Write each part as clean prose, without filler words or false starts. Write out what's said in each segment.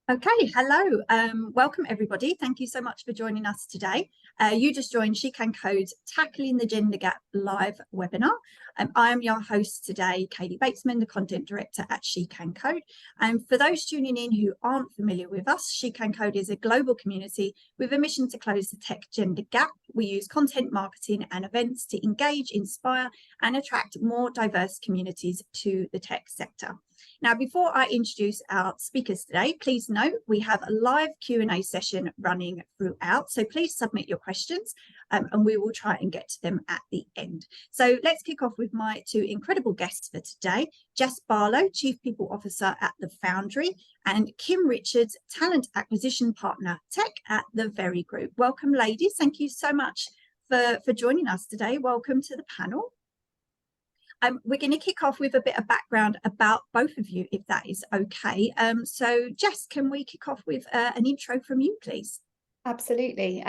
Okay, hello. Welcome everybody. Thank you so much for joining us today. You just joined SheCanCode's Tackling the Gender Gap live webinar. I am your host today, Katie Batesman, the Content Director at SheCanCode. And for those tuning in who aren't familiar with us, SheCanCode is a global community with a mission to close the tech gender gap. We use content marketing and events to engage, inspire, and attract more diverse communities to the tech sector. Now, before I introduce our speakers today, please note we have a live Q&A session running throughout. So please submit your questions and we will try and get to them at the end. So let's kick off with my two incredible guests for today, Jess Barlow, Chief People Officer at the Foundry, and Kim Richards, Talent Acquisition Partner Tech at the Very Group. Welcome, ladies. Thank you so much for joining us today. Welcome to the panel. We're going to kick off with a bit of background about both of you, if that is okay. So Jess, can we kick off with an intro from you, please? Absolutely.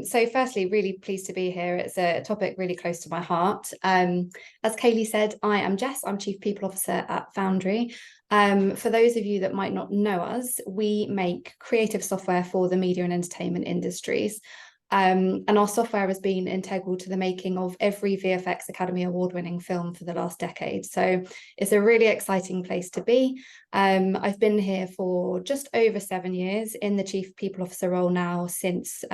So firstly, really pleased to be here. It's a topic really close to my heart. As Kaylee said, I am Jess. I'm Chief People Officer at Foundry. For those of you that might not know us, we make creative software for the media and entertainment industries. And our software has been integral to the making of every VFX Academy Award-winning film for the last decade. So it's a really exciting place to be. I've been here for just over 7 years in the Chief People Officer role now since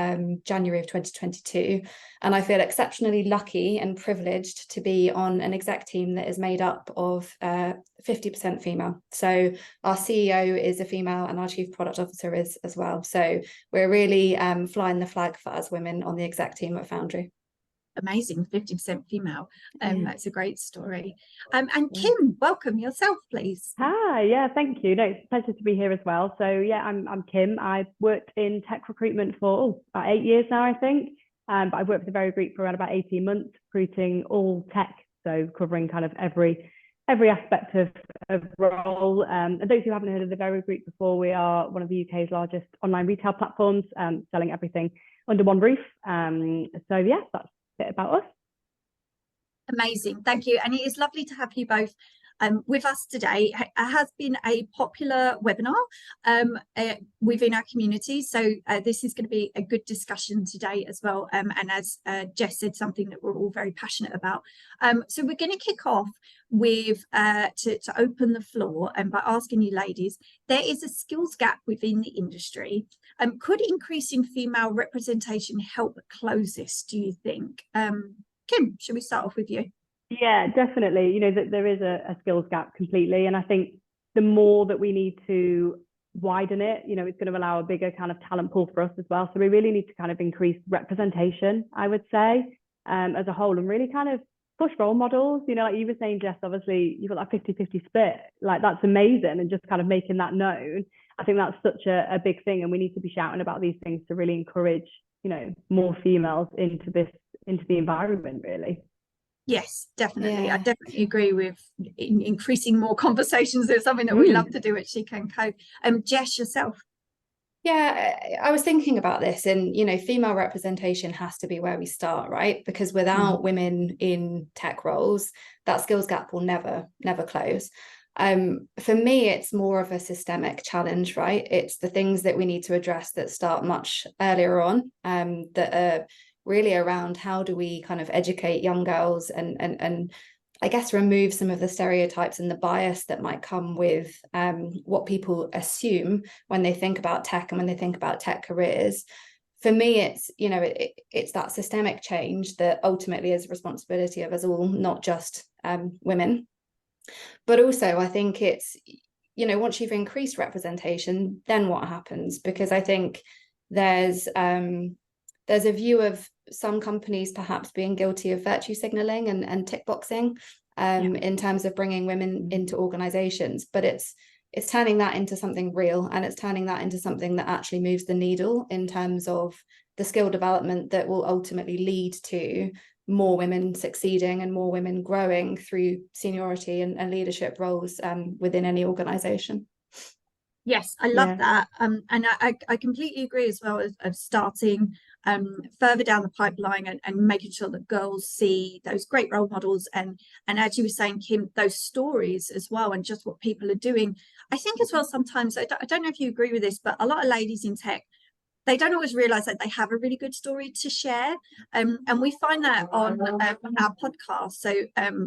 January of 2022. And I feel exceptionally lucky and privileged to be on an exec team that is made up of 50% female. So our CEO is a female and our Chief Product Officer is as well. So we're really flying the flag for us women on the exec team at Foundry. Amazing, 50% female. That's a great story. And Kim, welcome yourself, please. Hi, yeah, thank you. No, it's a pleasure to be here as well. So yeah, I'm Kim. I've worked in tech recruitment for about 8 years now, I think. But I've worked with the Very Group for around about 18 months, recruiting all tech, so covering kind of every aspect of role. And those who haven't heard of the Very Group before, we are one of the UK's largest online retail platforms, selling everything under one roof. So yeah, that's a bit about us. Amazing, thank you. And it is lovely to have you both with us today. It has been a popular webinar within our community, so this is going to be a good discussion today as well, and as Jess said, something that we're all very passionate about. So we're going to kick off with to open the floor and by asking you ladies, there is a skills gap within the industry. Could increasing female representation help close this, do you think? Kim, should we start off with you? Yeah, definitely. You know, that there is a skills gap completely. And I think the more that we need to widen it, you know, it's going to allow a bigger kind of talent pool for us as well. So we really need to kind of increase representation, I would say, as a whole, and really kind of push role models. You know, like you were saying, Jess, obviously you've got that 50-50 split. Like that's amazing. And just kind of making that known. I think that's such a big thing. And we need to be shouting about these things to really encourage, you know, more females into the environment, really. Yes, definitely. Yeah. I definitely agree with increasing more conversations. It's something that we love to do at SheCanCode. Jess, yourself? Yeah, I was thinking about this, and you know, female representation has to be where we start, right? Because without women in tech roles, that skills gap will never close. For me, it's more of a systemic challenge, right? It's the things that we need to address that start much earlier on, that are really around how do we kind of educate young girls and I guess remove some of the stereotypes and the bias that might come with what people assume when they think about tech and when they think about tech careers. For me, it's, you know, it's that systemic change that ultimately is a responsibility of us all, not just women. But also I think it's, you know, once you've increased representation, then what happens? Because I think there's a view of some companies perhaps being guilty of virtue signaling and tick boxing in terms of bringing women into organizations, but it's turning that into something real, and it's turning that into something that actually moves the needle in terms of the skill development that will ultimately lead to more women succeeding and more women growing through seniority and leadership roles within any organization. Yes, I love that. And I completely agree as well of starting further down the pipeline, and making sure that girls see those great role models, and as you were saying, Kim, those stories as well, and just what people are doing. I think as well, sometimes, I don't know if you agree with this, but a lot of ladies in tech, they don't always realize that they have a really good story to share. And we find that on our podcast. So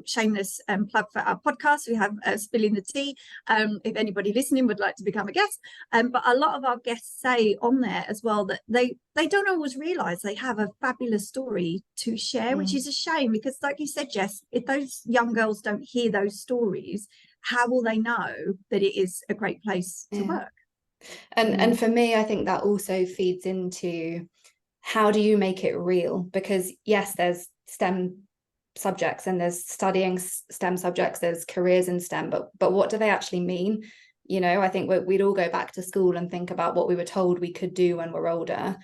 shameless plug for our podcast. We have Spilling the Tea, if anybody listening would like to become a guest. But a lot of our guests say on there as well that they don't always realize they have a fabulous story to share, which is a shame, because like you said, Jess, if those young girls don't hear those stories, how will they know that it is a great place to work? And for me, I think that also feeds into, how do you make it real? Because yes, there's STEM subjects and there's studying STEM subjects, there's careers in STEM, but what do they actually mean? You know, I think we'd all go back to school and think about what we were told we could do when we're older.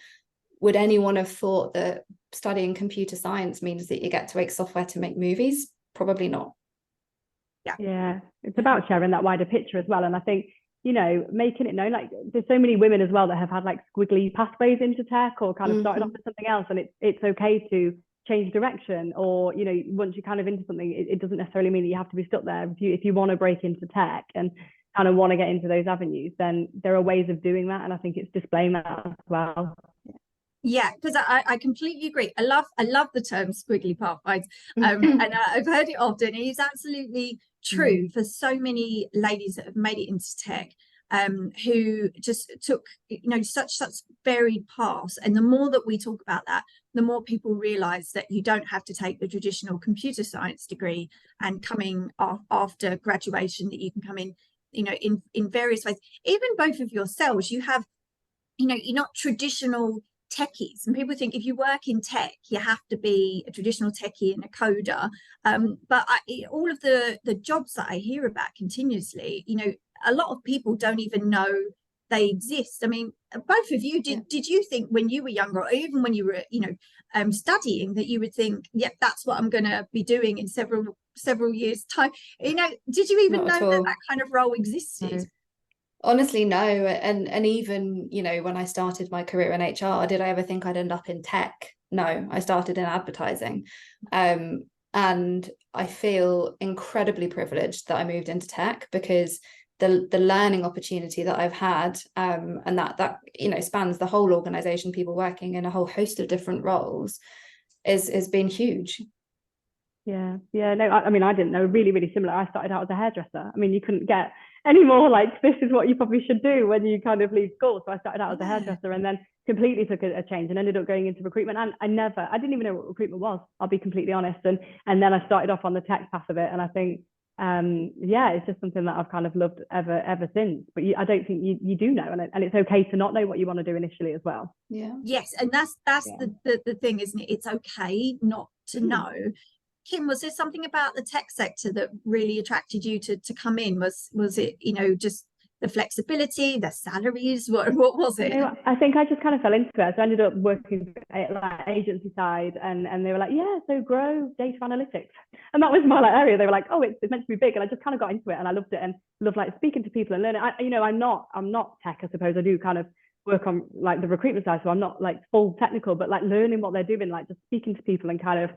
Would anyone have thought that studying computer science means that you get to make software to make movies? Probably not. Yeah, it's about sharing that wider picture as well. And I think, you know, making it known, like there's so many women as well that have had like squiggly pathways into tech, or kind of started off with something else, and it's okay to change direction, or, you know, once you're kind of into something, it doesn't necessarily mean that you have to be stuck there. If you want to break into tech and kind of want to get into those avenues, then there are ways of doing that, and I think it's displaying that as well. Yeah, because I completely agree. I love the term squiggly pathways, and I've heard it often. It is absolutely true for so many ladies that have made it into tech, who just took, you know, such varied paths. And the more that we talk about that, the more people realize that you don't have to take the traditional computer science degree and coming after graduation, that you can come in, you know, in various ways. Even both of yourselves, you have, you know, you're not traditional techies, and people think if you work in tech you have to be a traditional techie and a coder, but all of the jobs that I hear about continuously, you know, a lot of people don't even know they exist. I mean, both of you, did you think when you were younger, or even when you were, you know, studying, that you would think, yep, that's what I'm going to be doing in several years time? You know, did you even know that kind of role existed? Honestly, no. And even, you know, when I started my career in HR, did I ever think I'd end up in tech? No, I started in advertising. And I feel incredibly privileged that I moved into tech, because the learning opportunity that I've had, and that you know, spans the whole organization, people working in a whole host of different roles, has been huge. No, I mean, I didn't know. Really similar. I started out as a hairdresser. I mean, you couldn't get any more like, this is what you probably should do when you kind of leave school. So I started out as a hairdresser, and then completely took a change and ended up going into recruitment. And I didn't even know what recruitment was, I'll be completely honest. And then I started off on the tech path of it, and I think it's just something that I've kind of loved ever since. But I don't think you do know, and it's okay to not know what you want to do initially as well. Yes, and that's the thing, isn't it? It's okay not to know. Kim, was there something about the tech sector that really attracted you to come in? Was it, you know, just the flexibility, the salaries? What was it? You know, I think I just kind of fell into it. So I ended up working at like agency side, and they were like, yeah, so grow data analytics, and that was my like area. They were like, oh, it's meant to be big, and I just kind of got into it, and I loved it, and loved like speaking to people and learning. I'm not tech, I suppose. I do kind of work on like the recruitment side, so I'm not like full technical, but like learning what they're doing, like just speaking to people and kind of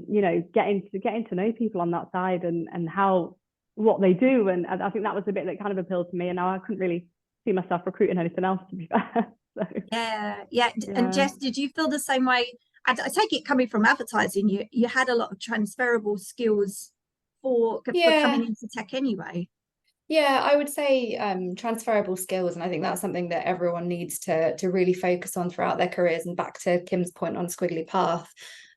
you know, getting to know people on that side, and how what they do. And I think that was the bit that kind of appealed to me, and now I couldn't really see myself recruiting anything else, to be fair. So, yeah. And Jess, did you feel the same way? I take it, coming from advertising, you had a lot of transferable skills for coming into tech anyway. Yeah, I would say transferable skills, and I think that's something that everyone needs to really focus on throughout their careers. And back to Kim's point on squiggly path,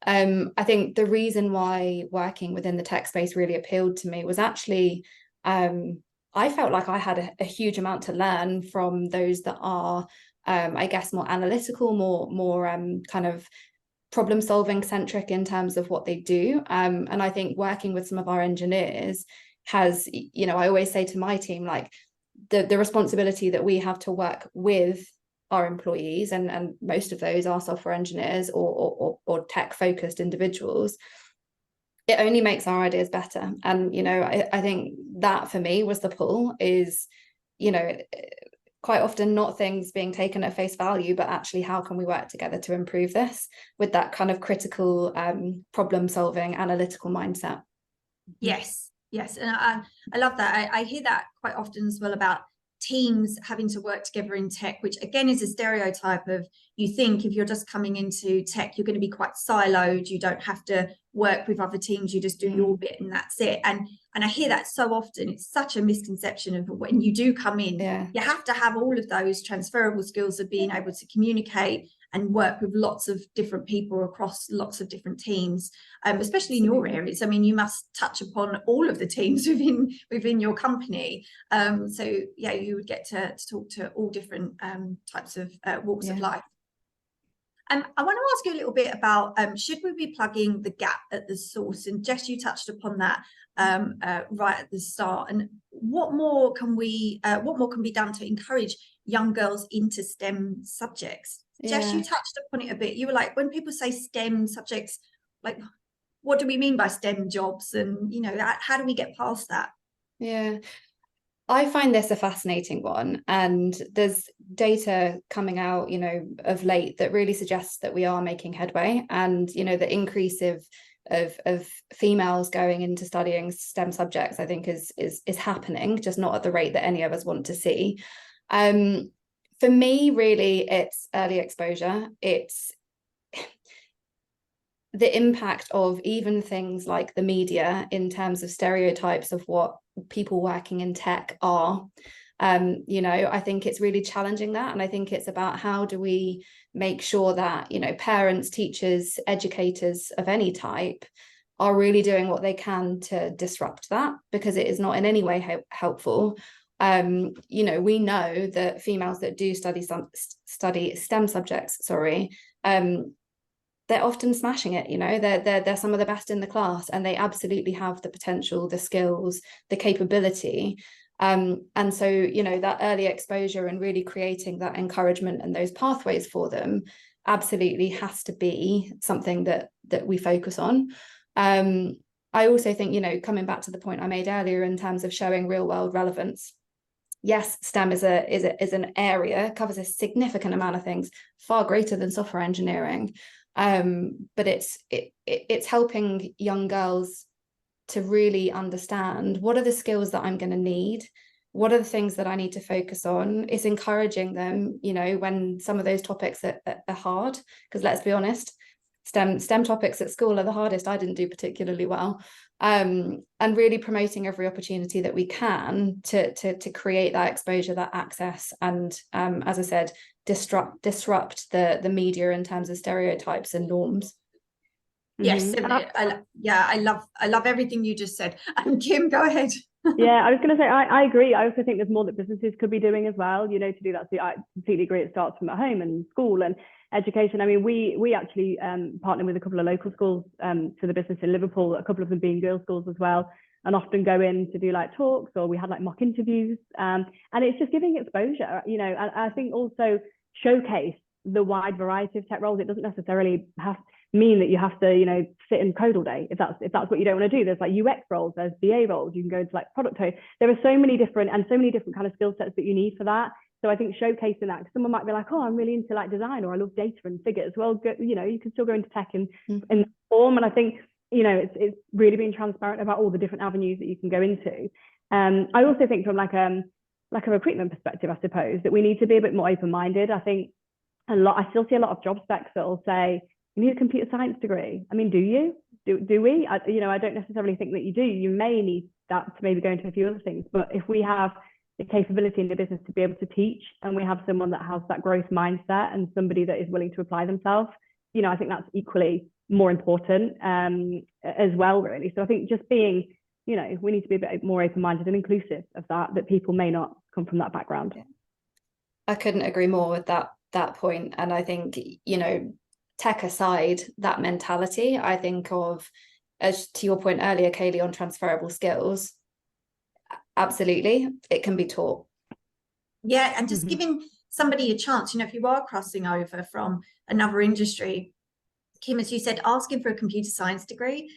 I think the reason why working within the tech space really appealed to me was actually, I felt like I had a huge amount to learn from those that are, I guess, more analytical, more kind of problem solving centric in terms of what they do. And I think working with some of our engineers has, you know, I always say to my team, like the responsibility that we have to work with our employees, and most of those are software engineers or tech focused individuals, it only makes our ideas better. And, you know, I think that for me was the pull, is, you know, quite often not things being taken at face value, but actually how can we work together to improve this with that kind of critical problem solving analytical mindset. Yes, and I love that. I hear that quite often as well about teams having to work together in tech, which again is a stereotype of, you think if you're just coming into tech, you're going to be quite siloed, you don't have to work with other teams, you just do your bit and that's it. And I hear that so often. It's such a misconception of when you do come in, you have to have all of those transferable skills of being able to communicate and work with lots of different people across lots of different teams, especially in your areas. I mean, you must touch upon all of the teams within your company. So yeah, you would get to talk to all different types of walks of life. I want to ask you a little bit about, should we be plugging the gap at the source? And Jess, you touched upon that right at the start. And what more can be done to encourage young girls into STEM subjects? Jess, you touched upon it a bit. You were like, when people say STEM subjects, like, what do we mean by STEM jobs? And, you know, how do we get past that? Yeah, I find this a fascinating one, and there's data coming out, you know, of late that really suggests that we are making headway, and, you know, the increase of females going into studying STEM subjects, I think is happening, just not at the rate that any of us want to see. For me, really, it's early exposure. It's the impact of even things like the media in terms of stereotypes of what people working in tech are. You know, I think it's really challenging that. And I think it's about how do we make sure that, you know, parents, teachers, educators of any type are really doing what they can to disrupt that, because it is not in any way helpful. You know, we know that females that do study STEM subjects, they're often smashing it. You know, they're some of the best in the class, and they absolutely have the potential, the skills, the capability. And so, you know, that early exposure and really creating that encouragement and those pathways for them absolutely has to be something that we focus on. I also think, you know, coming back to the point I made earlier in terms of showing real world relevance. Yes, STEM is an area, covers a significant amount of things, far greater than software engineering. But it's helping young girls to really understand what are the skills that I'm going to need, what are the things that I need to focus on. It's encouraging them, you know, when some of those topics are hard, because let's be honest, STEM topics at school are the hardest. I didn't do particularly well. And really promoting every opportunity that we can to create that exposure, that access, and as I said, disrupt the media in terms of stereotypes and norms. Yes, I love everything you just said. Kim, go ahead. Yeah, I was going to say, I agree. I also think there's more that businesses could be doing as well, you know, to do that. So I completely agree. It starts from at home and school and education. I mean, we actually partner with a couple of local schools for the business in Liverpool, a couple of them being girls' schools as well, and often go in to do like talks, or we had like mock interviews. And it's just giving exposure, you know, and I think also showcase the wide variety of tech roles. It doesn't necessarily mean that you have to, you know, sit and code all day if that's what you don't want to do. There's like UX roles, there's BA roles, you can go into like product owner. There are so many different kind of skill sets that you need for that. So I think showcasing that, someone might be like, oh, I'm really into like design, or I love data and figures. Well, you know, you can still go into tech in form. And I think, you know, it's really being transparent about all the different avenues that you can go into. I also think from like a recruitment perspective, I suppose, that we need to be a bit more open-minded. I think I still see a lot of job specs that will say, you need a computer science degree. I mean, do you? Do we? You know, I don't necessarily think that you do. You may need that to maybe go into a few other things. But if we have the capability in the business to be able to teach, and we have someone that has that growth mindset and somebody that is willing to apply themselves, you know, I think that's equally more important as well, really. So I think just being, you know, we need to be a bit more open-minded and inclusive of that people may not come from that background. I couldn't agree more with that point. And I think, you know, tech aside, that mentality, I think of, as to your point earlier, Kaylee, on transferable skills, absolutely, it can be taught. Yeah, and just giving somebody a chance, you know, if you are crossing over from another industry, Kim, as you said, asking for a computer science degree,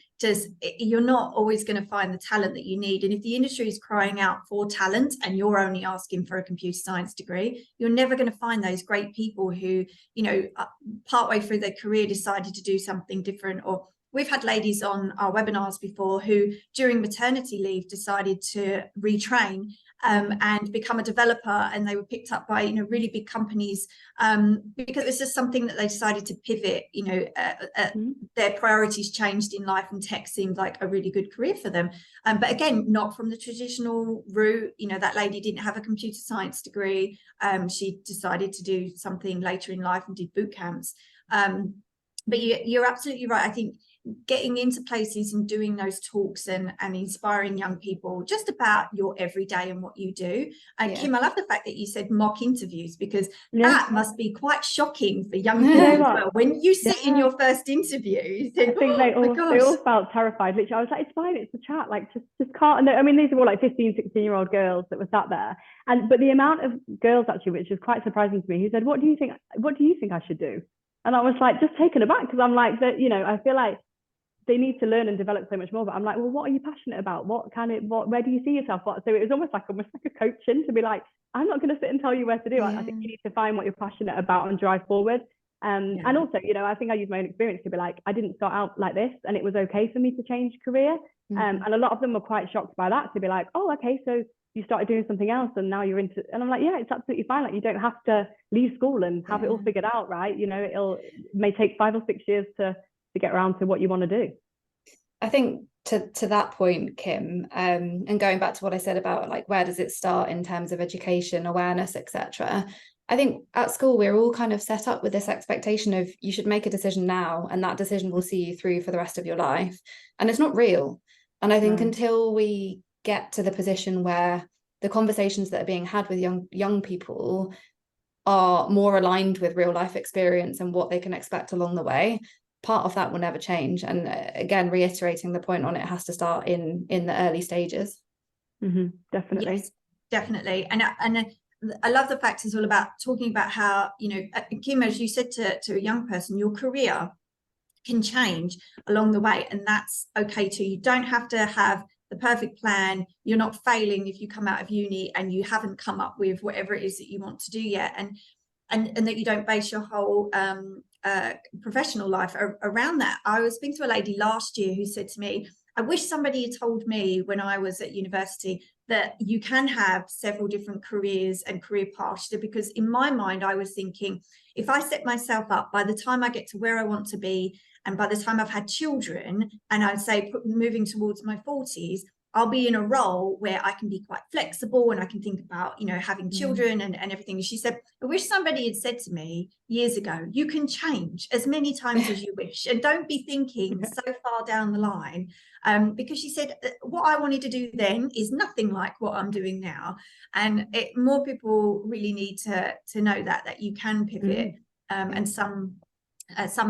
you're not always going to find the talent that you need. And if the industry is crying out for talent and you're only asking for a computer science degree, you're never going to find those great people who, you know, partway through their career decided to do something different. Or we've had ladies on our webinars before who during maternity leave decided to retrain and become a developer, and they were picked up by, you know, really big companies because it was just something that they decided to pivot. You know, their priorities changed in life, and tech seemed like a really good career for them. But again, not from the traditional route. You know, that lady didn't have a computer science degree. She decided to do something later in life and did boot camps. But you're absolutely right. I think getting into places and doing those talks and inspiring young people just about your everyday and what you do. And Kim, I love the fact that you said mock interviews, because that must be quite shocking for young people as well. When you sit in your first interview, you think, they all felt terrified. Literally, I was like, it's fine, it's a chat, like just can't. I mean, these are all like 15, 16-year-old girls that were sat there. But the amount of girls actually, which was quite surprising to me, who said, what do you think I should do? And I was like, just taken aback, because I'm like, that, you know, I feel like they need to learn and develop so much more. But I'm like, well, what are you passionate about? Where do you see yourself? So it was almost like a coaching to be like, I'm not going to sit and tell you where to do. I think you need to find what you're passionate about and drive forward. And also, you know, I think I use my own experience to be like, I didn't start out like this, and it was okay for me to change career. And a lot of them were quite shocked by that, to be like, oh, okay, so you started doing something else and now you're into, and I'm like, yeah, it's absolutely fine. Like, you don't have to leave school and have it all figured out, right? You know, it may take 5 or 6 years to get around to what you want to do. I think to that point, Kim, and going back to what I said about like, where does it start in terms of education, awareness, etc. I think at school, we're all kind of set up with this expectation of you should make a decision now, and that decision will see you through for the rest of your life. And it's not real. And I think until we get to the position where the conversations that are being had with young people are more aligned with real life experience and what they can expect along the way, part of that will never change. And again, reiterating the point on it has to start in the early stages. Definitely. Yes, definitely. And I love the fact as well about talking about how, you know, Kim, as you said to a young person, your career can change along the way, and that's okay too. You don't have to have the perfect plan. You're not failing if you come out of uni and you haven't come up with whatever it is that you want to do yet, and that you don't base your whole professional life around that. I was speaking to a lady last year who said to me, I wish somebody had told me when I was at university that you can have several different careers and career paths, because in my mind I was thinking, if I set myself up, by the time I get to where I want to be, and by the time I've had children, and I'd say moving towards my 40s, I'll be in a role where I can be quite flexible and I can think about, you know, having children and everything. She said, I wish somebody had said to me years ago, you can change as many times as you wish, and don't be thinking so far down the line. Because she said, what I wanted to do then is nothing like what I'm doing now. And more people really need to know that you can pivot. And some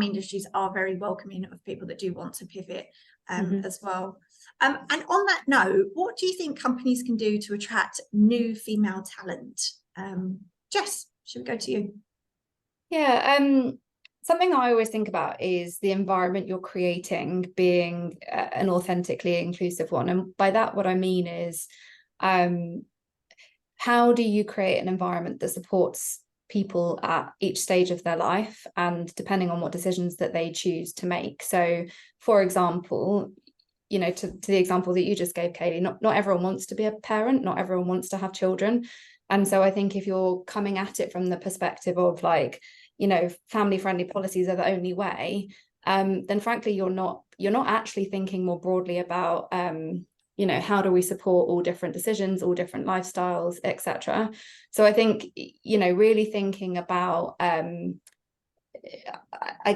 industries are very welcoming of people that do want to pivot as well. And on that note, what do you think companies can do to attract new female talent? Jess, should we go to you? Yeah, something I always think about is the environment you're creating being an authentically inclusive one. And by that, what I mean is, how do you create an environment that supports people at each stage of their life and depending on what decisions that they choose to make? So, for example, you know, to the example that you just gave, Kaylee, not everyone wants to be a parent, not everyone wants to have children. And so I think if you're coming at it from the perspective of like, you know, family-friendly policies are the only way, then frankly, you're not actually thinking more broadly about, you know, how do we support all different decisions, all different lifestyles, etc. So I think, you know, really thinking about, I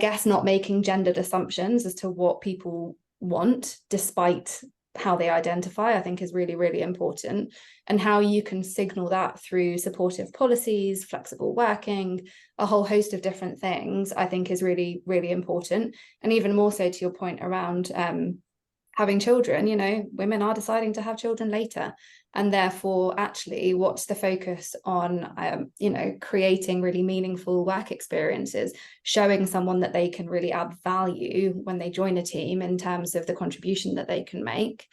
guess, not making gendered assumptions as to what people want despite how they identify, I think is really, really important. And how you can signal that through supportive policies, flexible working, a whole host of different things, I think is really, really important. And even more so to your point around having children, you know, women are deciding to have children later. And therefore, actually, what's the focus on, you know, creating really meaningful work experiences, showing someone that they can really add value when they join a team in terms of the contribution that they can make.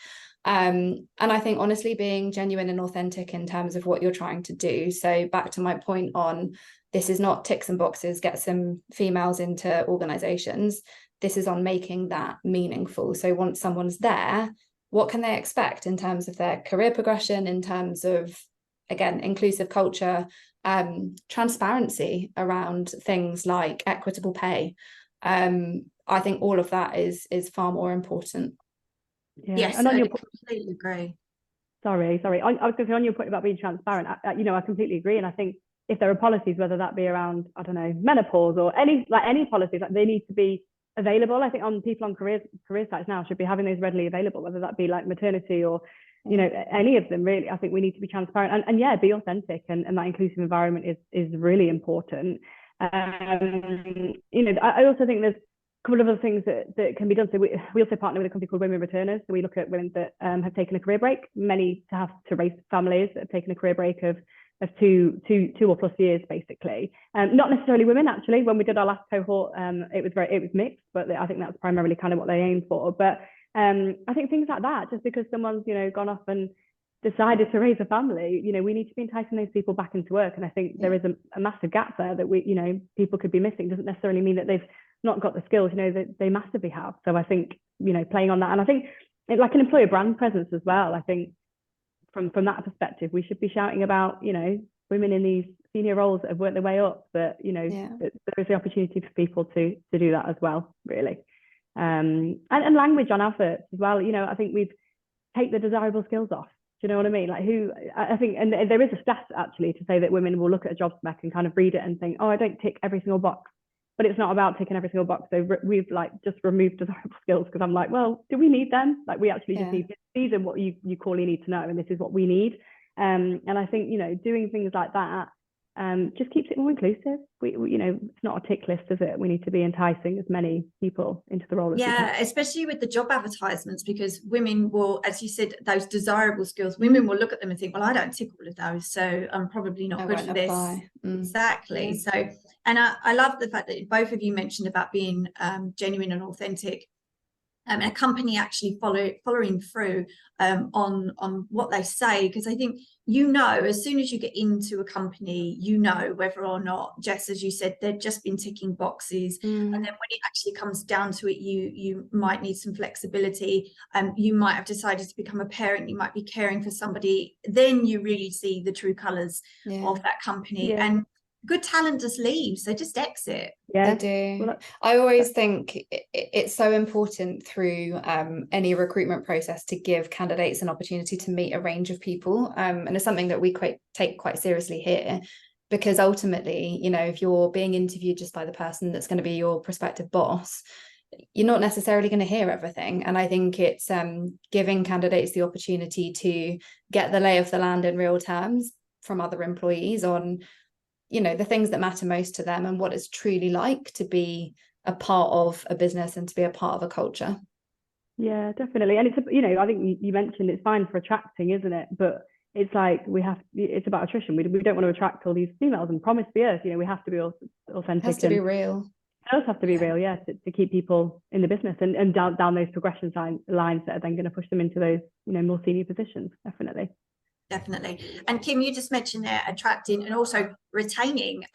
And I think, honestly, being genuine and authentic in terms of what you're trying to do. So back to my point on, this is not ticks and boxes, get some females into organizations. This is on making that meaningful. So once someone's there, what can they expect in terms of their career progression, in terms of, again, inclusive culture, transparency around things like equitable pay. I think all of that is far more important. Yeah. Yes, and on I your completely agree. Sorry. I was going to say, on your point about being transparent, you know, I completely agree. And I think if there are policies, whether that be around, I don't know, menopause or any policies, like, they need to be available. I think on people on career sites now should be having those readily available, whether that be like maternity or, you know, any of them really. I think we need to be transparent and yeah, be authentic, and that inclusive environment is really important. You know, I also think there's a couple of other things that can be done. So we also partner with a company called Women Returners. So we look at women that have taken a career break, many to have to raise families, that have taken a career break of 2 or plus years, basically. Not necessarily women, actually. When we did our last cohort, it was mixed, but I think that's primarily kind of what they aim for. But I think things like that, just because someone's, you know, gone off and decided to raise a family, you know, we need to be enticing those people back into work. And I think there is a massive gap there that we, you know, people could be missing. Doesn't necessarily mean that they've not got the skills, you know, that they massively have. So I think, you know, playing on that, and I think like an employer brand presence as well. I think from that perspective, we should be shouting about, you know, women in these senior roles that have worked their way up, but, you know, there is the opportunity for people to do that as well, really. And language on adverts as well. You know, I think we've take the desirable skills off. Do you know what I mean? Like, I think, and there is a stat actually to say that women will look at a job spec and kind of read it and think, oh, I don't tick every single box. But it's not about ticking every single box. So we've like just removed desirable skills, because I'm like, well, do we need them? Like, we actually just need, these are what you clearly need to know, and this is what we need. And I think, you know, doing things like that just keeps it more inclusive. We you know, it's not a tick list, is it? We need to be enticing as many people into the role as we can. Especially with the job advertisements, because women will, as you said, those desirable skills, women will look at them and think, well, I don't tick all of those, so I'm probably not good for this. Exactly. So, and I love the fact that both of you mentioned about being genuine and authentic. A company actually following through on what they say, because I think, you know, as soon as you get into a company, you know whether or not, Jess, as you said, they've just been ticking boxes, and then when it actually comes down to it, you might need some flexibility. You might have decided to become a parent, you might be caring for somebody, then you really see the true colors of that company. And good talent just leaves, they just exit. They do. Well, I always think it's so important through any recruitment process to give candidates an opportunity to meet a range of people, and it's something that we take quite seriously here, because ultimately, you know, if you're being interviewed just by the person that's going to be your prospective boss, you're not necessarily going to hear everything. And I think it's giving candidates the opportunity to get the lay of the land in real terms from other employees on, you know, the things that matter most to them and what it's truly like to be a part of a business and to be a part of a culture. Yeah, definitely. And it's, you know, I think you mentioned it's fine for attracting, isn't it? But it's like it's about attrition. We don't want to attract all these females and promise the earth. You know, we have to be authentic. It has to be real. It does have to be real, to keep people in the business and down those progression lines that are then going to push them into those, you know, more senior positions. Definitely. And Kim, you just mentioned there attracting and also retaining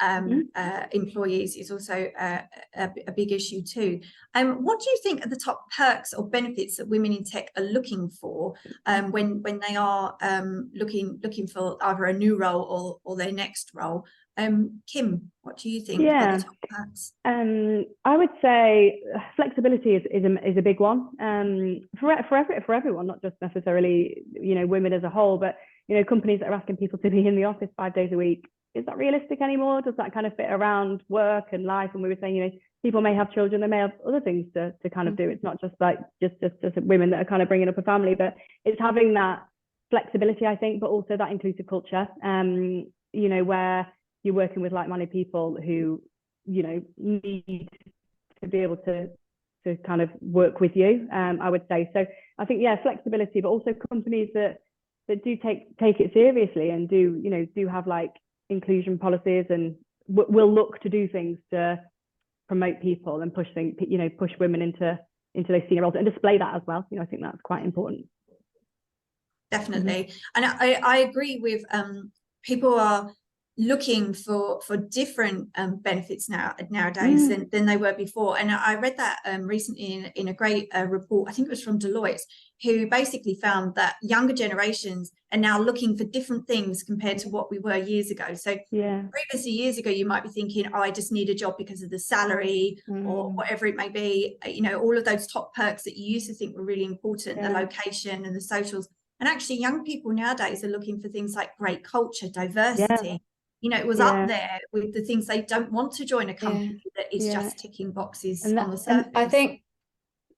employees is also a big issue too. What do you think are the top perks or benefits that women in tech are looking for when they are looking for either a new role or their next role? Kim, what do you think are the top perks? I would say flexibility is a big one for everyone, not just necessarily, you know, women as a whole, but, you know, companies that are asking people to be in the office 5 days a week. Is that realistic anymore? Does that kind of fit around work and life? And we were saying, you know, people may have children, they may have other things to kind of do. It's not just like just women that are kind of bringing up a family, but it's having that flexibility, I think, but also that inclusive culture, you know, where you're working with like-minded people who, you know, need to be able to kind of work with you, I would say. So I think, yeah, flexibility, but also companies that do take it seriously and do have like inclusion policies and will look to do things to promote people and push women into those senior roles and display that as well. I think that's quite important. Definitely. And I agree with people are looking for different benefits nowadays than they were before. And I read that recently in a great report, I think it was from Deloitte, who basically found that younger generations are now looking for different things compared to what we were years ago. So previously, years ago, you might be thinking, oh, I just need a job because of the salary or whatever it may be, all of those top perks that you used to think were really important, the location and the socials. And actually, young people nowadays are looking for things like great culture, diversity. It was up there with the things they don't want to join a company that is just ticking boxes on the surface. I think,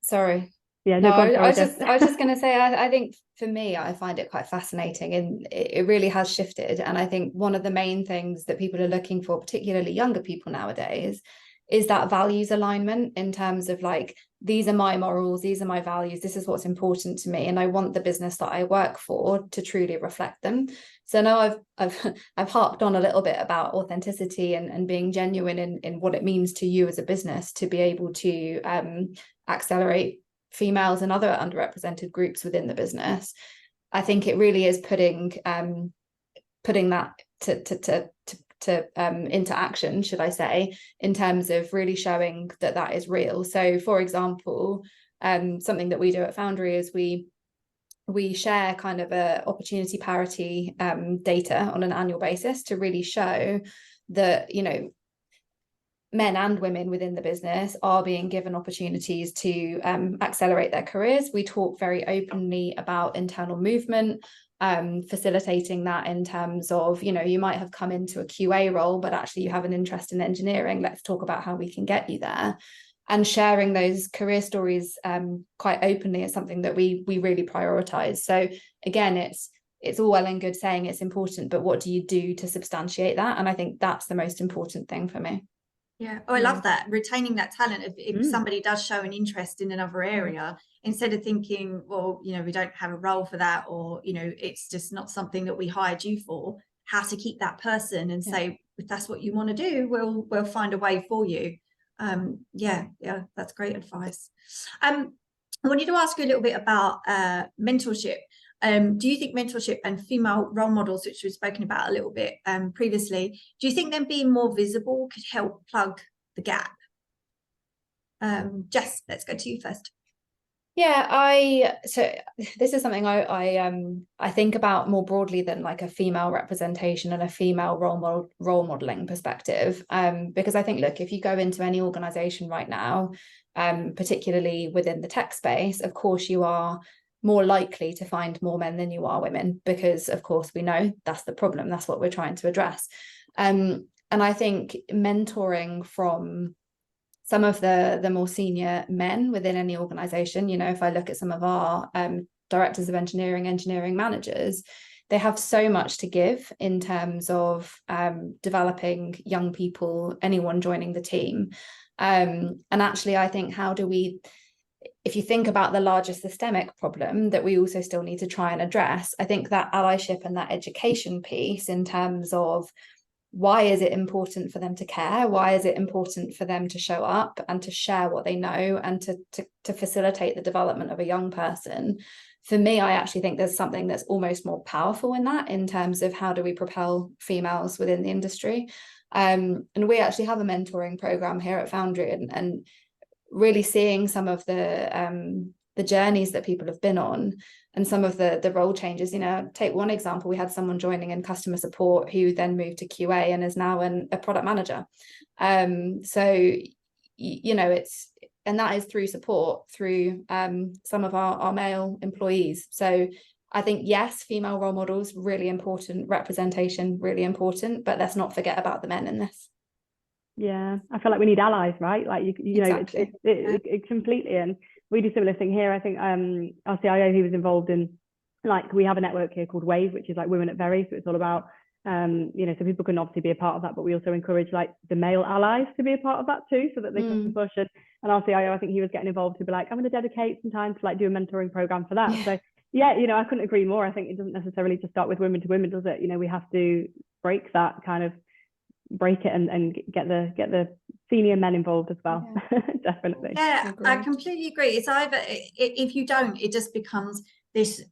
sorry. Yeah, no, I was just going to say, I think for me, I find it quite fascinating, and it really has shifted. And I think one of the main things that people are looking for, particularly younger people nowadays, is that values alignment in terms of like, these are my morals, these are my values, this is what's important to me, and I want the business that I work for to truly reflect them. So now I've harped on a little bit about authenticity and being genuine in what it means to you as a business to be able to accelerate females and other underrepresented groups within the business. I think it really is putting that into action, should I say, in terms of really showing that is real. So, for example, something that we do at Foundry is we share kind of a opportunity parity data on an annual basis to really show that, men and women within the business are being given opportunities to accelerate their careers. We talk very openly about internal movement, facilitating that in terms of, you might have come into a QA role, but actually you have an interest in engineering. Let's talk about how we can get you there. And sharing those career stories quite openly is something that we really prioritize. So again, it's all well and good saying it's important, but what do you do to substantiate that? And I think that's the most important thing for me. Yeah. Oh, I love that. Retaining that talent. If somebody does show an interest in another area, instead of thinking, well, we don't have a role for that, or, it's just not something that we hired you for, how to keep that person and say, if that's what you want to do, we'll find a way for you. That's great advice. I wanted to ask you a little bit about mentorship. Do you think mentorship and female role models, which we've spoken about a little bit previously, do you think them being more visible could help plug the gap? Jess, let's go to you first. Yeah, so this is something I think about more broadly than like a female representation and a female role modeling perspective, because I think, look, if you go into any organization right now, particularly within the tech space, of course you are more likely to find more men than you are women, because of course we know that's the problem, that's what we're trying to address. And I think mentoring from some of the more senior men within any organization, if I look at some of our directors of engineering managers, they have so much to give in terms of developing young people, anyone joining the team. And actually, I think if you think about the larger systemic problem that we also still need to try and address, I think that allyship and that education piece in terms of why is it important for them to care? Why is it important for them to show up and to share what they know and to facilitate the development of a young person? For me, I actually think there's something that's almost more powerful in that, in terms of how do we propel females within the industry. And we actually have a mentoring program here at Foundry, and really seeing some of the journeys that people have been on and some of the role changes. Take one example, we had someone joining in customer support who then moved to QA and is now a product manager. So that is through support through some of our male employees. So I think, yes, female role models, really important, representation, really important, but let's not forget about the men in this. Yeah, I feel like we need allies, right? Like Exactly. it completely. And we do similar thing here. I think our CIO, he was involved in, like, we have a network here called Wave, which is like Women at Very. So it's all about You know, so people can obviously be a part of that, but we also encourage like the male allies to be a part of that too, so that they can push. And our CIO, I think he was getting involved to be like, I'm going to dedicate some time to like do a mentoring program for that. Yeah. So yeah, you know, I couldn't agree more. I think it doesn't necessarily just start with women to women, does it? You know, we have to break that kind of break it and get the senior men involved as well. Yeah. Definitely. Yeah, I completely agree. It's either, if you don't, it just becomes this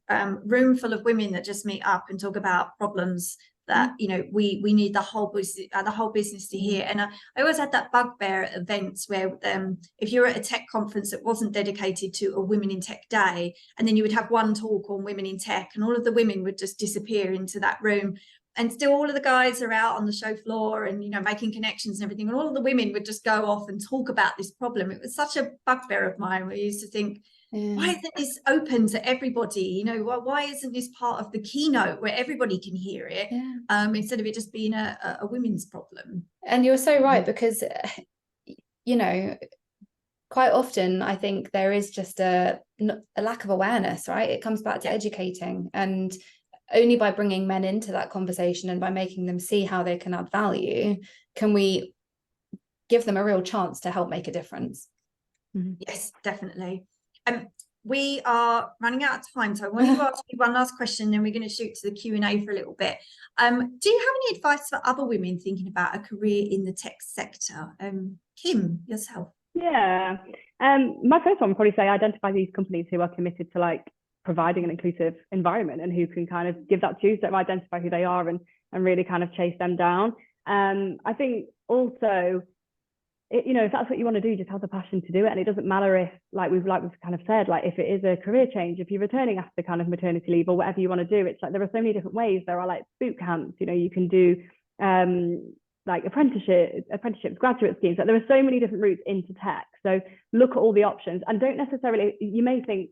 room full of women that just meet up and talk about problems that, you know, we need the whole business to hear. And I always had that bugbear at events where if you're at a tech conference that wasn't dedicated to a women in tech day, and then you would have one talk on women in tech, and all of the women would just disappear into that room, and still all of the guys are out on the show floor and, you know, making connections and everything, and all of the women would just go off and talk about this problem. It was such a bugbear of mine where I used to think, why isn't this open to everybody? You know, why isn't this part of the keynote where everybody can hear it, instead of it just being a women's problem? And you're so right, because, you know, quite often I think there is just a lack of awareness, right? It comes back to educating, and only by bringing men into that conversation and by making them see how they can add value can we give them a real chance to help make a difference. Yes, definitely. We are running out of time, so I wanted to ask you one last question, then we're going to shoot to the Q&A for a little bit. Do you have any advice for other women thinking about a career in the tech sector? Kim, yourself. Yeah, my first one would probably say identify these companies who are committed to like providing an inclusive environment and who can kind of give that to you, so identify who they are and really kind of chase them down. I think also, you know, if that's what you want to do, just have the passion to do it. And it doesn't matter if, like we've kind of said, like if it is a career change, if you're returning after kind of maternity leave or whatever you want to do, it's like there are so many different ways. There are like boot camps, you know, you can do like apprenticeships, graduate schemes. Like there are so many different routes into tech. So look at all the options, and don't necessarily, you may think,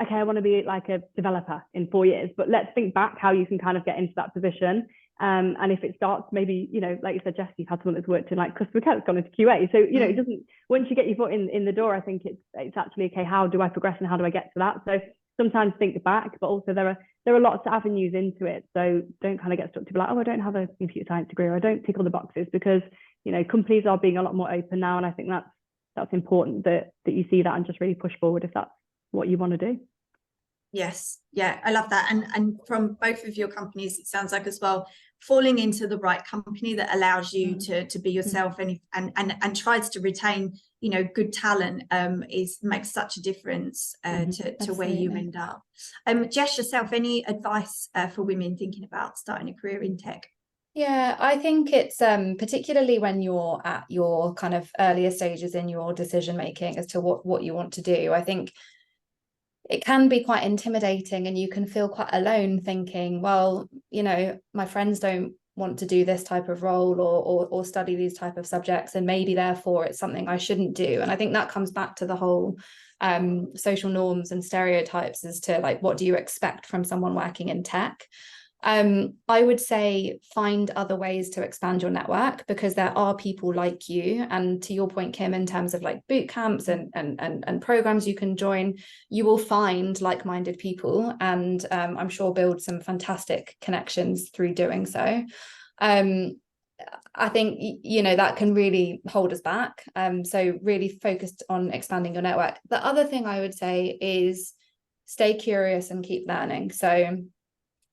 okay, I want to be like a developer in 4 years, but let's think back how you can kind of get into that position. And if it starts, maybe, you know, like you said, Jess, you've had someone that's worked in like customer care, that's gone into QA. So, you know, it doesn't, once you get your foot in the door, I think it's actually, okay, how do I progress and how do I get to that? So sometimes think back, but also there are lots of avenues into it. So don't kind of get stuck to be like, oh, I don't have a computer science degree, or I don't tick all the boxes, because, you know, companies are being a lot more open now. And I think that's important that you see that and just really push forward if that's what you want to do. Yes, yeah, I love that. And from both of your companies, it sounds like as well, falling into the right company that allows you to be yourself and tries to retain, you know, good talent makes such a difference to where you end up. Jess, yourself, any advice for women thinking about starting a career in tech? Yeah, I think it's particularly when you're at your kind of earlier stages in your decision making as to what you want to do. I think it can be quite intimidating, and you can feel quite alone thinking, well, you know, my friends don't want to do this type of role or study these type of subjects, and maybe therefore it's something I shouldn't do. And I think that comes back to the whole social norms and stereotypes as to like, what do you expect from someone working in tech? I would say find other ways to expand your network, because there are people like you. And to your point, Kim, in terms of like boot camps and programs you can join, you will find like-minded people, and I'm sure build some fantastic connections through doing so. I think, you know, that can really hold us back. So really focused on expanding your network. The other thing I would say is stay curious and keep learning. So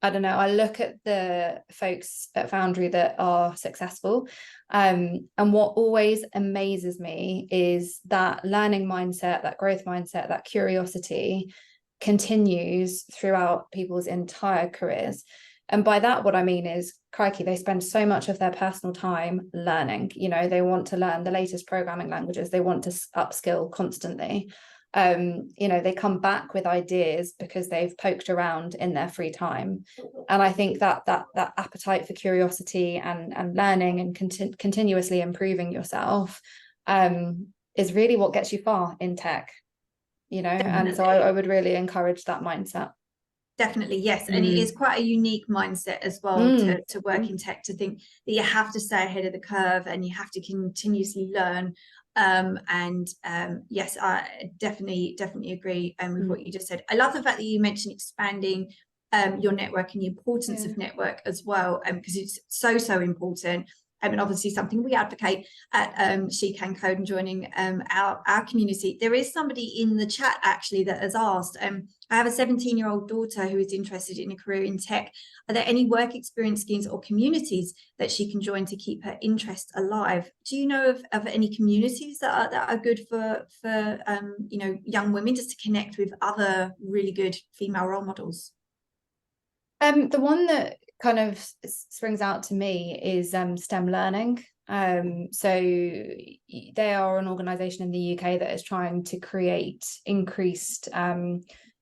I don't know, I look at the folks at Foundry that are successful, and what always amazes me is that learning mindset, that growth mindset, that curiosity continues throughout people's entire careers. And by that, what I mean is, crikey, they spend so much of their personal time learning. You know, they want to learn the latest programming languages, they want to upskill constantly. You know, they come back with ideas because they've poked around in their free time. And I think that appetite for curiosity and learning and continuously improving yourself is really what gets you far in tech, you know. Definitely. And so I would really encourage that mindset. Definitely, yes. And it is quite a unique mindset as well to work in tech, to think that you have to stay ahead of the curve and you have to continuously learn. Yes, I definitely agree with what you just said. I love the fact that you mentioned expanding your network and the importance of network as well, because it's so important. And obviously something we advocate at SheCanCode and joining our community. There is somebody in the chat actually that has asked, I have a 17-year-old daughter who is interested in a career in tech. Are there any work experience schemes or communities that she can join to keep her interest alive? Do you know of any communities that are good for you know, young women, just to connect with other really good female role models? The one that kind of springs out to me is STEM Learning. So they are an organisation in the UK that is trying to create increased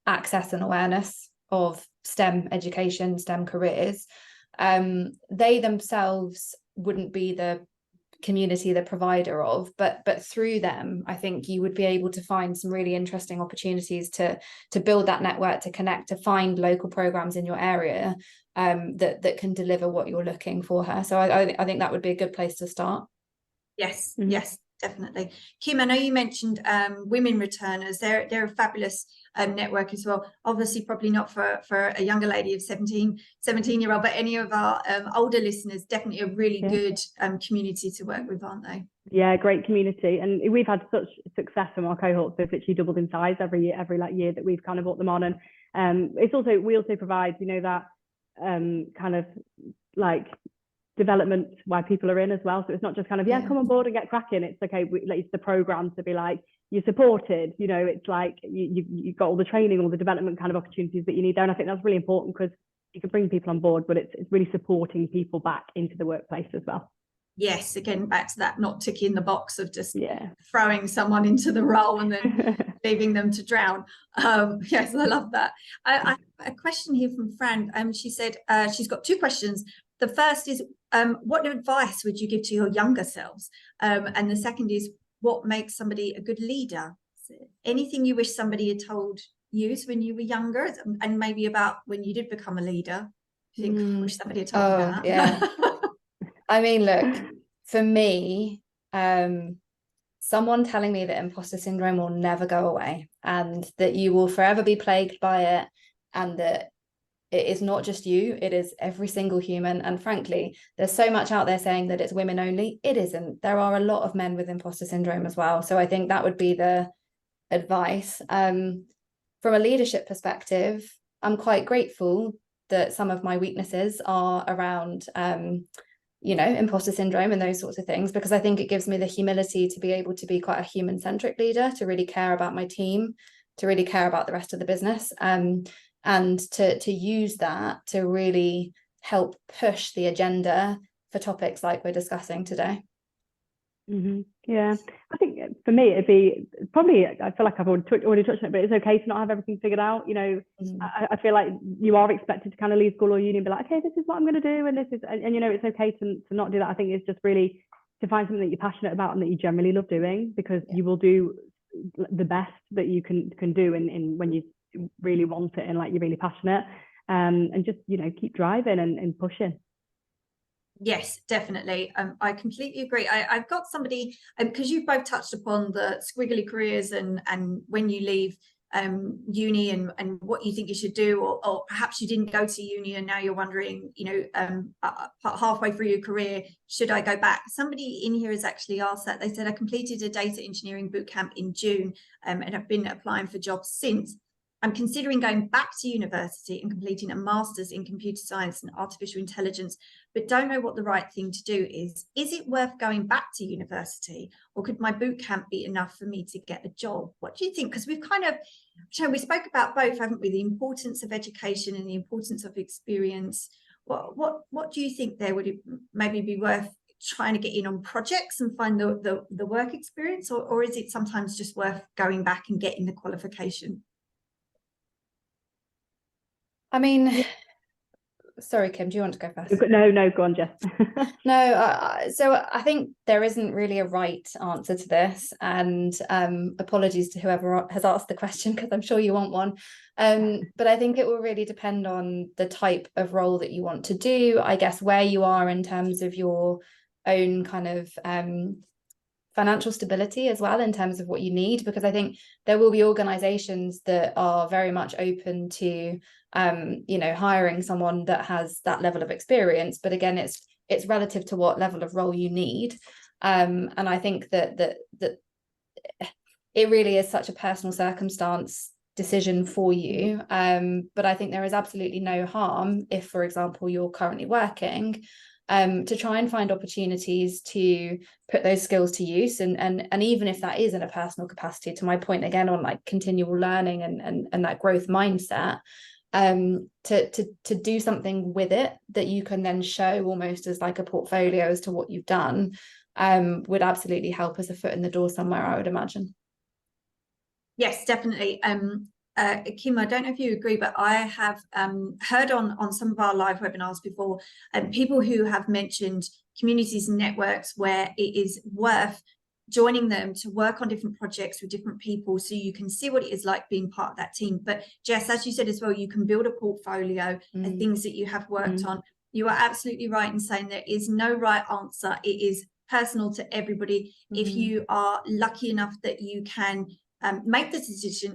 access and awareness of STEM education, STEM careers. They themselves wouldn't be the community the provider of, but through them I think you would be able to find some really interesting opportunities to build that network, to connect, to find local programs in your area that can deliver what you're looking for her. So I think that would be a good place to start. Yes, yes, definitely. Kim, I know you mentioned women returners. They're a fabulous network as well. Obviously, probably not for a younger lady of 17-year-old, but any of our older listeners, definitely a really good community to work with, aren't they? Yeah, great community. And we've had such success from our cohorts. They've literally doubled in size every year that we've kind of brought them on. And it's also, we also provide, you know, that kind of like development where people are in as well. So it's not just kind of, come on board and get cracking. It's okay, it's the program to be like, you're supported, you know, it's like you've got all the training, all the development kind of opportunities that you need there. And I think that's really important, because you can bring people on board, but it's really supporting people back into the workplace as well. Yes, again, back to that, not ticking the box of just throwing someone into the role and then leaving them to drown. Yes, I love that. I a question here from Fran. She said she's got two questions. The first is, what advice would you give to your younger selves? And the second is, what makes somebody a good leader? Anything you wish somebody had told you when you were younger, and maybe about when you did become a leader? I think I wish somebody had told me that. Yeah. I mean, look, for me, someone telling me that imposter syndrome will never go away, and that you will forever be plagued by it, and that it is not just you, it is every single human. And frankly, there's so much out there saying that it's women only. It isn't. There are a lot of men with imposter syndrome as well. So I think that would be the advice. From a leadership perspective, I'm quite grateful that some of my weaknesses are around you know, imposter syndrome and those sorts of things, because I think it gives me the humility to be able to be quite a human-centric leader, to really care about my team, to really care about the rest of the business, and to use that to really help push the agenda for topics like we're discussing today. Yeah, I think for me it'd be probably, I feel like I've already touched on it, but it's okay to not have everything figured out. You know, I feel like you are expected to kind of leave school or uni and be like, okay, this is what I'm going to do, and this is, and you know, it's okay to not do that. I think it's just really to find something that you're passionate about and that you generally love doing, because you will do the best that you can do in when you really want it and like you're really passionate, and just, you know, keep driving and pushing. Yes, definitely. I completely agree. I've got somebody, because you've both touched upon the squiggly careers and when you leave uni and what you think you should do, or perhaps you didn't go to uni and now you're wondering, you know, halfway through your career, should I go back? Somebody in here has actually asked that. They said, I completed a data engineering bootcamp in June and have been applying for jobs since. I'm considering going back to university and completing a master's in computer science and artificial intelligence, but don't know what the right thing to do is. Is it worth going back to university, or could my boot camp be enough for me to get a job? What do you think? Because we've kind of, we spoke about both, haven't we? The importance of education and the importance of experience. What do you think there? Would it maybe be worth trying to get in on projects and find the work experience, or is it sometimes just worth going back and getting the qualification? I mean, sorry, Kim, do you want to go first? No, go on, Jess. No, so I think there isn't really a right answer to this, and apologies to whoever has asked the question, because I'm sure you want one. But I think it will really depend on the type of role that you want to do, I guess, where you are in terms of your own kind of financial stability as well in terms of what you need, because I think there will be organizations that are very much open to hiring someone that has that level of experience, but again, it's relative to what level of role you need. And I think that it really is such a personal circumstance decision for you. But I think there is absolutely no harm if, for example, you're currently working, to try and find opportunities to put those skills to use. And even if that is in a personal capacity, to my point again on like continual learning and that growth mindset, to do something with it that you can then show almost as like a portfolio as to what you've done, would absolutely help as a foot in the door somewhere, I would imagine. Yes, definitely. Kim, I don't know if you agree, but I have heard on some of our live webinars before, people who have mentioned communities and networks where it is worth joining them to work on different projects with different people, so you can see what it is like being part of that team. But Jess, as you said as well, you can build a portfolio of things that you have worked on. You are absolutely right in saying there is no right answer. It is personal to everybody. If you are lucky enough that you can make the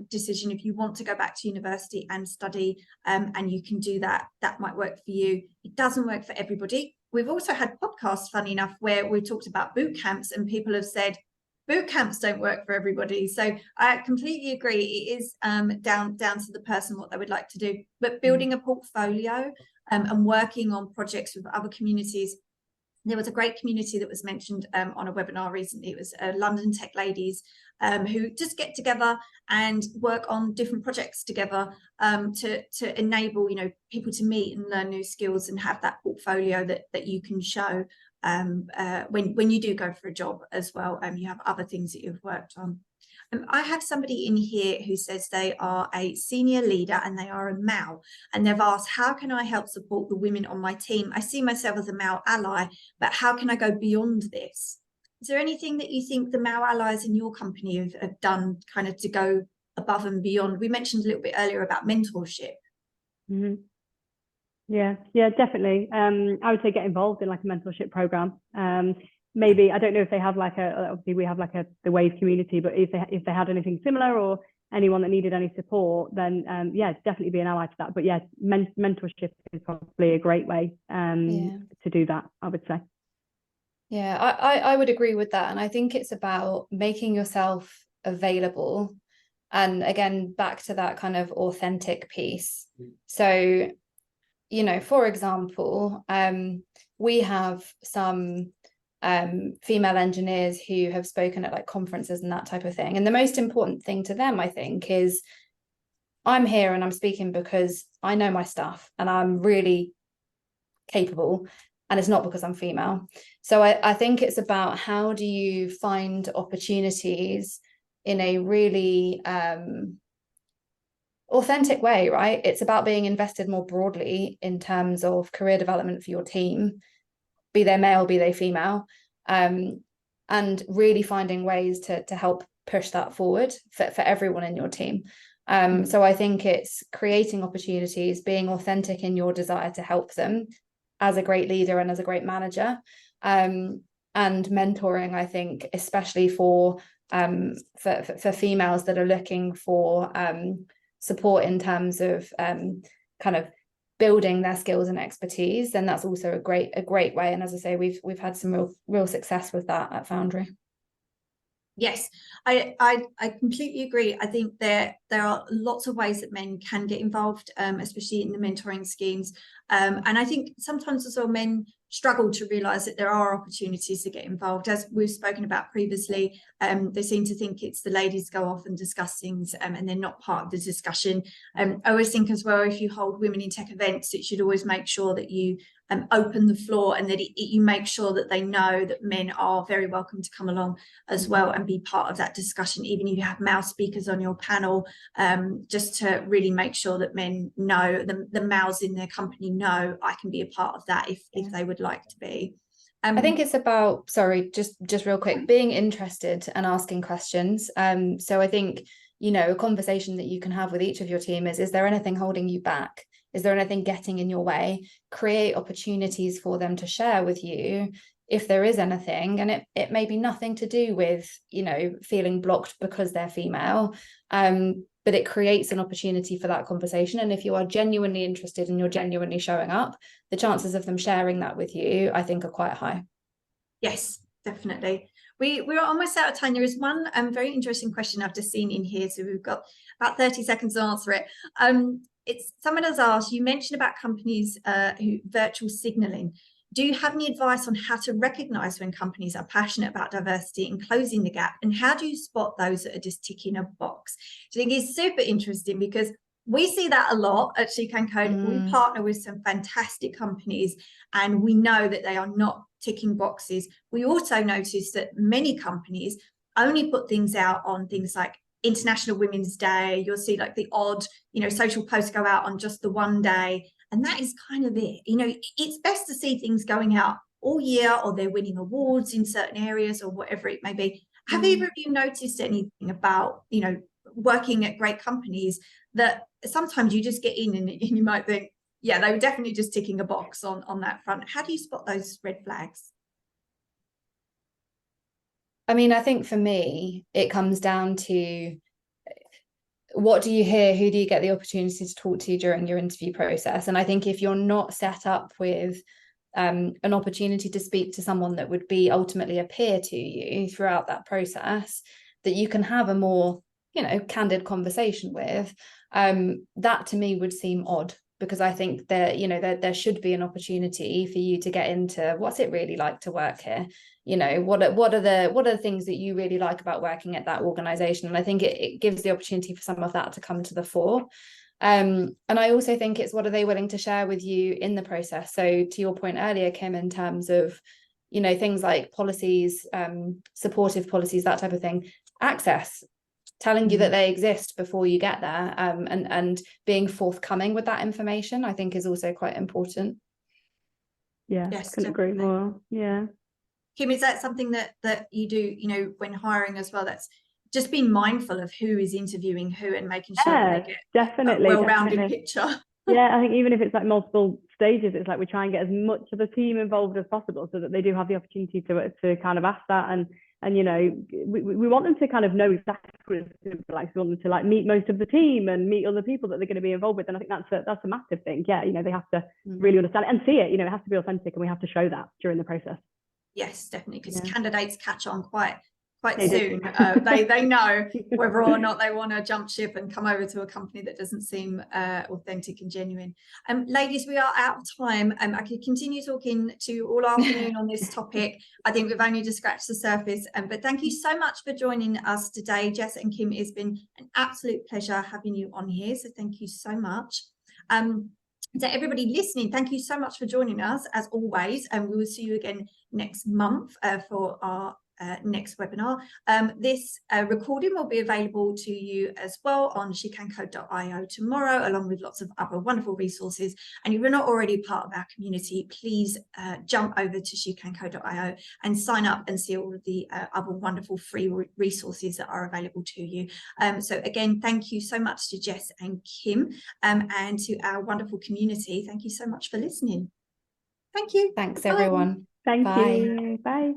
decision if you want to go back to university and study, and you can do that, that might work for you. It doesn't work for everybody. We've also had podcasts, funny enough, where we talked about boot camps, and people have said boot camps don't work for everybody. So I completely agree. It is down to the person what they would like to do. But building a portfolio and working on projects with other communities. There was a great community that was mentioned on a webinar recently. It was London Tech Ladies, who just get together and work on different projects together, to enable people to meet and learn new skills and have that portfolio that you can show when you do go for a job as well. You have other things that you've worked on. I have somebody in here who says they are a senior leader and they are a male, and they've asked, how can I help support the women on my team? I see myself as a male ally, but how can I go beyond this? Is there anything that you think the male allies in your company have done kind of to go above and beyond? We mentioned a little bit earlier about mentorship. Yeah, definitely. I would say get involved in like a mentorship program. Maybe, I don't know if they have like obviously we have like the Wave community, but if they had anything similar or anyone that needed any support, then yeah, definitely be an ally to that. But yeah, mentorship is probably a great way to do that, I would say. Yeah, I would agree with that. And I think it's about making yourself available. And again, back to that kind of authentic piece. So, for example, we have some female engineers who have spoken at like conferences and that type of thing. And the most important thing to them, I think, is I'm here and I'm speaking because I know my stuff and I'm really capable, and it's not because I'm female. So I think it's about how do you find opportunities in a really authentic way, right? It's about being invested more broadly in terms of career development for your team, be they male, be they female, and really finding ways to help push that forward for everyone in your team. So I think it's creating opportunities, being authentic in your desire to help them as a great leader and as a great manager, and mentoring, I think, especially for females that are looking for support in terms of kind of building their skills and expertise, then that's also a great way. And as I say, we've had some real success with that at Foundry. Yes, I completely agree. I think there are lots of ways that men can get involved, especially in the mentoring schemes. And I think sometimes as well, men struggle to realise that there are opportunities to get involved. As we've spoken about previously, they seem to think it's the ladies go off and discuss things, and they're not part of the discussion. I always think as well, if you hold women in tech events, it should always make sure that you open the floor, and that you make sure that they know that men are very welcome to come along as well and be part of that discussion, even if you have male speakers on your panel, just to really make sure that men know, the males in their company know, I can be a part of that if they would like to be. I think it's about, sorry, just real quick, being interested and asking questions. So I think, a conversation that you can have with each of your team is there anything holding you back? Is there anything getting in your way? Create opportunities for them to share with you if there is anything, and it may be nothing to do with, you know, feeling blocked because they're female, but it creates an opportunity for that conversation. And if you are genuinely interested and you're genuinely showing up, the chances of them sharing that with you, I think, are quite high. Yes, definitely. We're almost out of time. There is one very interesting question I've just seen in here, so we've got about 30 seconds to answer it. It's someone has asked, you mentioned about companies who virtual signaling. Do you have any advice on how to recognize when companies are passionate about diversity and closing the gap? And how do you spot those that are just ticking a box? So I think it's super interesting because we see that a lot at SheCanCode. We partner with some fantastic companies and we know that they are not ticking boxes. We also notice that many companies only put things out on things like International Women's Day. You'll see like the odd, you know, social posts go out on just the one day. And that is kind of it. You know, it's best to see things going out all year, or they're winning awards in certain areas or whatever it may be. Have either of you noticed anything about, you know, working at great companies that sometimes you just get in and you might think, yeah, they were definitely just ticking a box on that front? How do you spot those red flags? I mean, I think for me, it comes down to, what do you hear? Who do you get the opportunity to talk to during your interview process? And I think if you're not set up with an opportunity to speak to someone that would be ultimately a peer to you throughout that process, that you can have a more, you know, candid conversation with, that to me would seem odd. Because I think that, you know, there should be an opportunity for you to get into what's it really like to work here. You know, what are the things that you really like about working at that organization? And I think it gives the opportunity for some of that to come to the fore. And I also think it's, what are they willing to share with you in the process? So to your point earlier, Kim, in terms of, you know, things like policies, supportive policies, that type of thing, access, telling you that they exist before you get there, and being forthcoming with that information, I think is also quite important. Yeah, yes, couldn't agree more. Yeah. Kim, is that something that you do, you know, when hiring as well? That's just being mindful of who is interviewing who and making sure that they get definitely, a well-rounded picture. Yeah, I think even if it's like multiple stages, it's like we try and get as much of the team involved as possible so that they do have the opportunity to kind of ask that. And you know, we want them to kind of know exactly, like, we want them to like meet most of the team and meet other people that they're going to be involved with. And I think that's a massive thing. Yeah, you know, they have to really understand it and see it. You know, it has to be authentic, and we have to show that during the process. Yes, definitely, because candidates catch on quite They soon. They know whether or not they want to jump ship and come over to a company that doesn't seem authentic and genuine. Ladies, we are out of time. I could continue talking to you all afternoon on this topic. I think we've only just scratched the surface. But thank you so much for joining us today, Jess and Kim. It's been an absolute pleasure having you on here. So thank you so much. To everybody listening, thank you so much for joining us as always. And we will see you again next month for our next webinar. This recording will be available to you as well on SheCanCode.io tomorrow, along with lots of other wonderful resources. And if you're not already part of our community, please jump over to SheCanCode.io and sign up and see all of the other wonderful free resources that are available to you. So again, thank you so much to Jess and Kim, and to our wonderful community. Thank you so much for listening. Thank you. Thanks, Bye. everyone. Thank Bye. you. Bye.